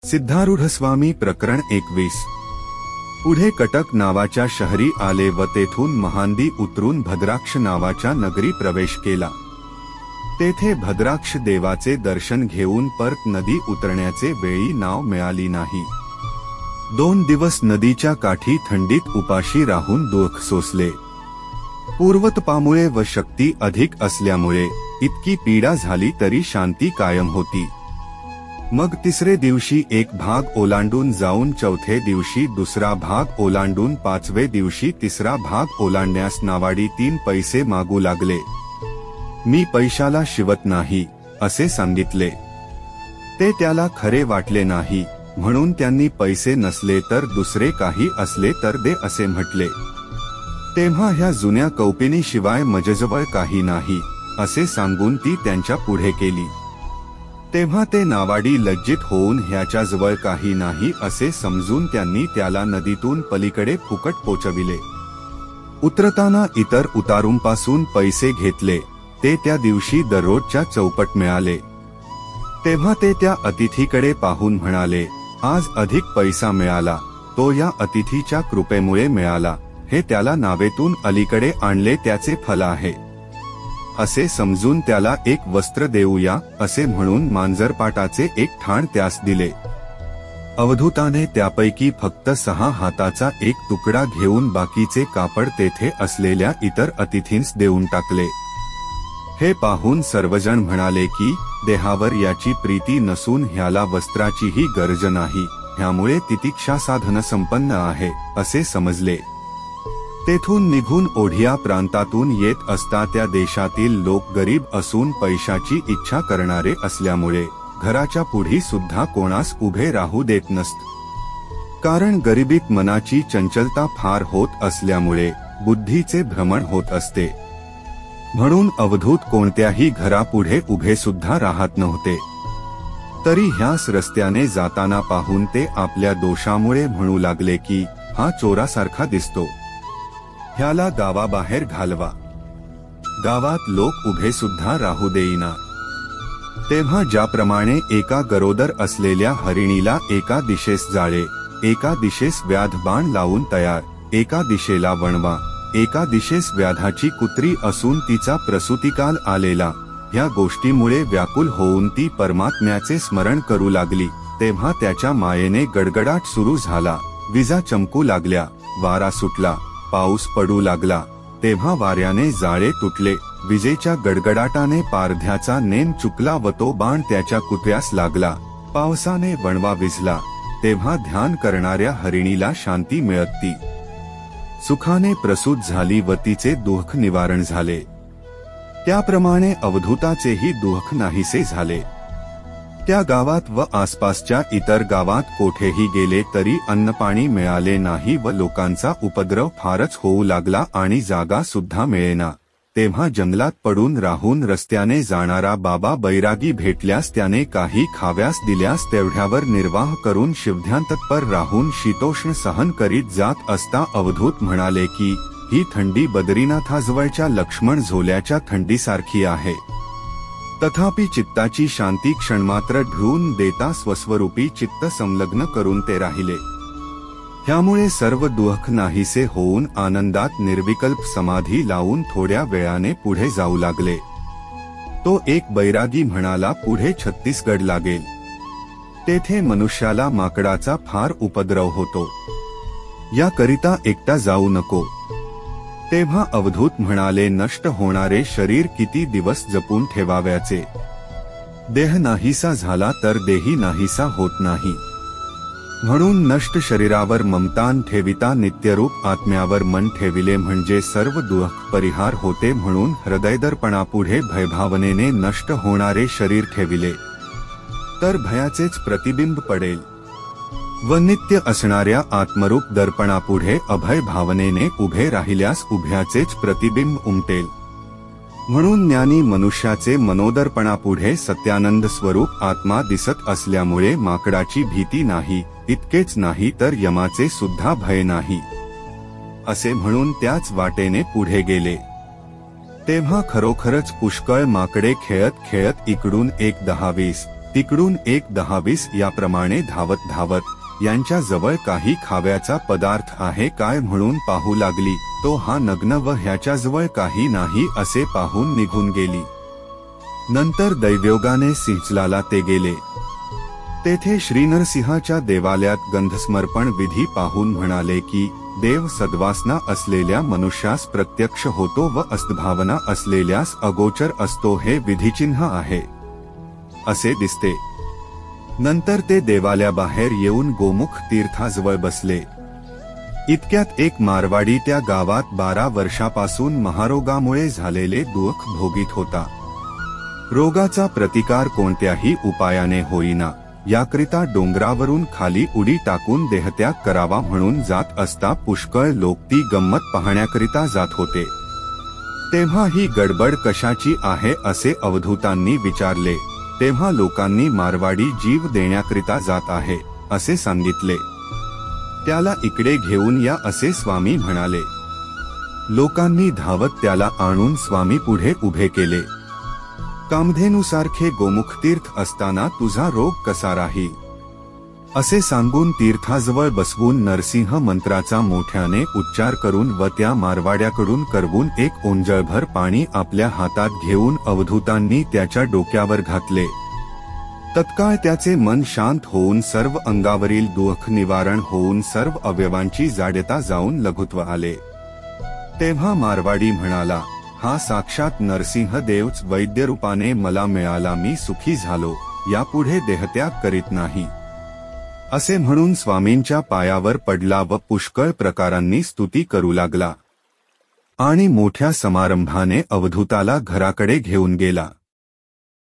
सिद्धारूढ स्वामी प्रकरण 21। पुढे कटक नावाच्या शहरी आले व तेथून महांदी उतरून भद्राक्ष नावाच्या नगरी प्रवेश केला। तेथे भद्राक्ष देवाचे दर्शन घेऊन परत नदी उतरण्याचे वेळी नाव मिळाली नाही। 2 दिवस नदीच्या काठी थंडीत उपाशी राहून दुःख सोसले। पूर्वतपामुळे व शक्ती अधिक असल्यामुळे इतकी पीडा झाली तरी शांती कायम होती। मग तिसरे दिवशी एक भाग ओलांडून जाऊन चौथे दिवशी दुसरा भाग ओलांडून पाचवे दिवशी तिसरा भाग ओलांडण्यास नावाडी 3 पैसे मागू लागले। मी पैशाला शिवत नाही असे सांगितले। ते त्याला खरे वाटले नाही, म्हणून त्यांनी पैसे नसले तर दुसरे काही असले तर दे असे म्हटले। तेव्हा ह्या जुन्या कौपिनी शिवाय मजजवळ काही नाही असे सांगून ती त्यांच्या पुढे केली। तेव्हा ते नावाडी लज्जित होऊन ह्याच्या जवळ काही नाही असे समजून त्यांनी त्याला नदीतून पलीकडे फुकट पोचविले। उतरताना इतर उतारूंपासून पैसे घेतले, ते त्या दिवशी दररोजच्या चौपट मिळाले। तेव्हा ते त्या अतिथीकडे पाहून म्हणाले, आज अधिक पैसा मिळाला, तो या अतिथीच्या कृपेमुळे मिळाला, हे त्याला नावेतून अलीकडे आणले त्याचे फल आहे असे समजून त्याला एक वस्त्र देऊया असे म्हणून मांजरपाटाचे एक ठाण त्यास दिले। अवधूताने त्यापैकी फक्त 6 हाताचा एक तुकडा घेऊन बाकीचे कापड तेथे असलेल्या इतर अतिथींस देऊन टाकले। हे पाहून सर्वजण म्हणाले की देहावर याची प्रीती नसून ह्याला वस्त्राचीही गरज नाही, ह्यामुळे तितिक्षा साधन संपन्न आहे असे समजले। तेथून निघून ओढिया प्रांतातून येत असता त्या देशातील लोक गरीब असून पैशाची इच्छा करणारे असल्यामुळे घराच्या पुढी सुद्धा कोणास उभे राहू देत नसत। कारण गरिबीत मनाची चंचलता फार होत असल्यामुळे बुद्धीचे भ्रमण होत असते, म्हणून अवधूत कोणत्याही घरापुढे उभे सुद्धा राहत नव्हते। तरी ह्यास रस्त्याने जाताना पाहून ते आपल्या दोषामुळे म्हणू लागले की हा चोरासारखा दिसतो, ह्याला गावाबाहेर घालवा। गावात लोक उभे सुद्धा राहू देईना। तेव्हा ज्याप्रमाणे एका गरोदर असलेल्या हरिणीला एका दिशेस जाळे, एका दिशेस व्याध बाण लावून तयार, एका दिशेला वणवा, एका दिशेस व्याधाची कुत्री असून तिचा प्रसूतिकाल आलेला, ह्या गोष्टीमुळे व्याकुल होऊन ती परमात्म्याचे स्मरण करू लागली। तेव्हा त्याच्या मायेने गडगडाट सुरू झाला, विजा चमकू लागल्या, वारा सुटला, पाऊस पडू लागला। तेव्हा वाऱ्याने जाळे तुटले, विजेच्या गडगडाटाने पारध्याचा नेम चुकला व तो बाण त्याच्या कुत्र्यास लागला, पावसाने वणवा विझला। तेव्हा ध्यान करणाऱ्या हरिणीला शांती मिळती, सुखाने प्रसूत झाली व तिचे दुःख निवारण झाले। त्याप्रमाणे अवधूताचेही दुःख नाहीसे झाले। त्या गावात व आसपासच्या इतर गावात कोठेही गेले तरी अन्नपाणी मिळाले नाही व लोकांचा उपद्रव फारच होऊ लागला आणि जागा सुद्धा मिळेना। तेव्हा जंगलात पडून राहून रस्त्याने जाणारा बाबा बैरागी भेटल्यास त्याने काही खाव्यास दिल्यास तेवढ्यावर निर्वाह करून शिवध्यानतत्पर राहून शीतोष्ण सहन करीत जात असता अवधूत म्हणाले की ही थंडी बद्रीनाथाजवळच्या लक्ष्मण झोल्याच्या थंडीसारखी आहे। तथापि चित्ताची शांती क्षणमात्र ढळून देता स्वस्वरूपी चित्त संलग्न करून ते राहिले। ह्यामुळे सर्व दुःख नाहीसे होऊन आनंदात निर्विकल्प समाधी लावून थोड्या वेळाने पुढे जाऊ लागले। तो एक बैरागी म्हणाला, पुढे छत्तीसगड लागेल, तेथे मनुष्याला माकडाचा फार उपद्रव होतो, याकरिता एकटा जाऊ नको। तेव्हा अवधूत म्हणाले, नष्ट होणारे शरीर किती दिवस जपून ठेवाव्याचे? देह नाहीसा झाला तर देही नाहीसा होत नाही, म्हणून नष्ट शरीरावर ममतान ठेविता नित्यरूप आत्म्यावर मन ठेविले म्हणजे सर्व दुःख परिहार होते। म्हणून हृदयदर्पणापुढे भयभावनेने नष्ट होणारे शरीर ठेविले तर भयाचेच प्रतिबिंब पडेल व नित्य असणाऱ्या आत्मरूप दर्पणापुढे अभय भावनेने उभे राहिल्यास उभ्याचेच प्रतिबिंब उमटेल। म्हणून ज्ञानी मनुष्याचे मनोदर्पणापुढे सत्यानंद स्वरूप आत्मा दिसत असल्यामुळे माकडाची भीती नाही, इतकेच नाही तर यमाचे सुद्धा भय नाही असे म्हणून त्याच वाटेने पुढे गेले। तेव्हा खरोखरच पुष्कळ माकडे खेळत खेळत इकडून एक 10-20 तिकडून एक 10-20 याप्रमाणे धावत धावत यांच्या जवळ काही खाव्याचा पदार्थ आहे काय म्हणून पाहू लागली. तो हा नग्न व ह्याच्याजवळ काही नाही असे पाहून निघून गेली. नंतर दैवयोगाने सिंचलाला ते गेले. तेथे श्रीनरसिंहाच्या देवालयात गंधस्मर्पण विधी पाहून म्हणाले की देव सद्वासना असलेल्या मनुष्यास प्रत्यक्ष होतो व अस्तभावना असलेल्यास अगोचर असतो हे विधिचिन्ह आहे असे दिसते. नंतर ते देवालयाबाहेर येऊन गोमुख तीर्थाजवळ बसले. इतक्यात एक मारवाडी त्या गावात 12 वर्षापासून महारोगामुळे झालेले दुःख भोगीत होता. रोगाचा प्रतिकार कोणत्याही उपायाने होईना याकरिता डोंगरावरून खाली उडी टाकून देहत्याग करावा म्हणून जात असता पुष्कळ लोक ती गंमत पाहण्याकरिता जात होते. तेव्हा ही गडबड कशाची आहे असे अवधूतांनी विचारले. तेव्हा लोकांनी मारवाडी जीव देण्याकरिता जात आहे असे सांगितले. त्याला इकडे घेऊन या असे स्वामी म्हणाले. लोकांनी धावत त्याला आणून स्वामी पुढे उभे केले. कामधेनूसारखे गोमुखतीर्थ असताना तुझा रोग कसा राहील असे सांगून तीर्थाजवळ बसवून नरसिंह मंत्राचा मोठ्याने उच्चार करून व त्या मारवाड्याकडून करवून एक ओंजळभर पाणी आपल्या हातात घेऊन अवधूतांनी त्याच्या डोक्यावर घातले. तत्काळ त्याचे मन शांत होऊन सर्व अंगावरील दुःख निवारण होऊन सर्व अवयवांची जाड्यता जाऊन लघुत्व आले. तेव्हा मारवाडी म्हणाला, हा साक्षात नरसिंह देवच वैद्यरूपाने मला मिळाला. मी सुखी झालो, यापुढे देहत्याग करीत नाही असे म्हणून स्वामींच्या पायावर पडला व पुष्कळ प्रकारांनी स्तुती करू लागला आणि मोठ्या समारंभाने अवधूताला घराकडे घेऊन गेला.